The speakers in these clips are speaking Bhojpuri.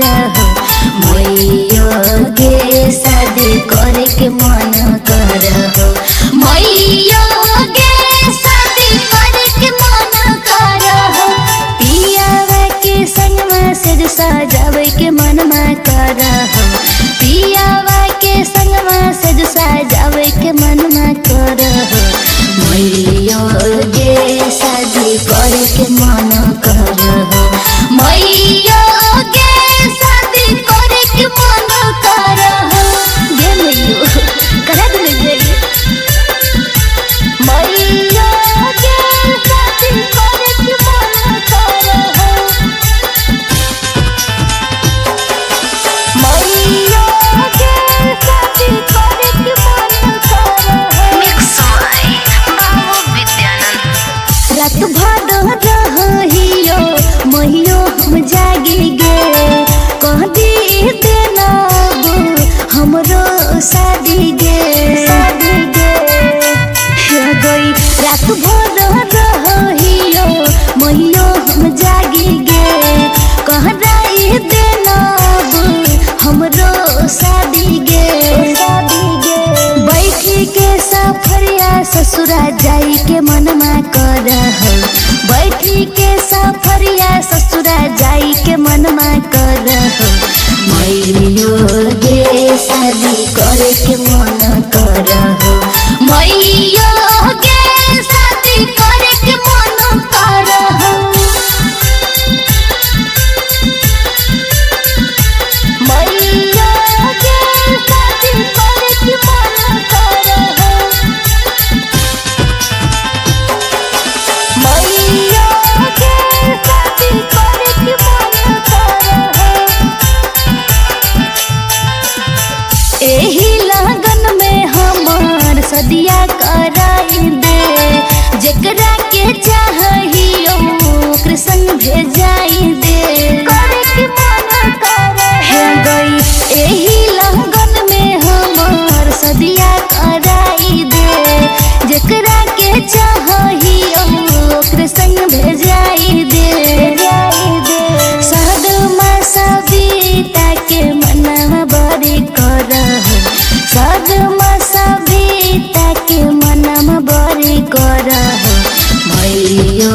करहो मैयो के शादी करे के मन करहो मैयो के शादी करे के मन करहो पियावा के संगमा से सजावे के मन में करहो पियावा के संगमा से सजावे के मन में करहो मैयो के शादी करे के मन करहो मैयो के शादी करे के मन करहो गे मैयो करा दे जाइए मैयो के शादी करे के मन करहो मैयो के शादी करे के मन करहो मिक्स बाय बाबू विद्यानंद। रात भर रहियो मैयो हम जागी गे कह दी देना हमरो शादी गे हे गई रात भर रहियो मैयो हम जागी गे कह दी देना हमरो शादी गे बैठी के सफरिया ससुरा जाई के मन में करहो बैठी के सफरिया ससुरा जाई के मन में करहो मैयो के शादी करे के मन करहो मैयो के शादी करे के मन करहो मैयो के शादी करे के मन करहो मैयो के शादी करे के मन करहो एही लगन में हमार सदिया कराई दे जेकरा के चाहियो ओकर संग भेजाई दे करे के मन करहो गई एही लगन में हमार सदिया कराई दे जेकरा के चाहियो ओकर संग भेजाई दे सदमा सविता के मनवा बड़ी करहो सदमा सविता के मनवा बड़ी करहो मैयो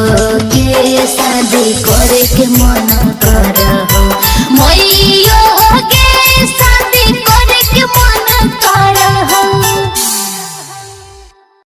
के शादी करे के मन करहो मैयो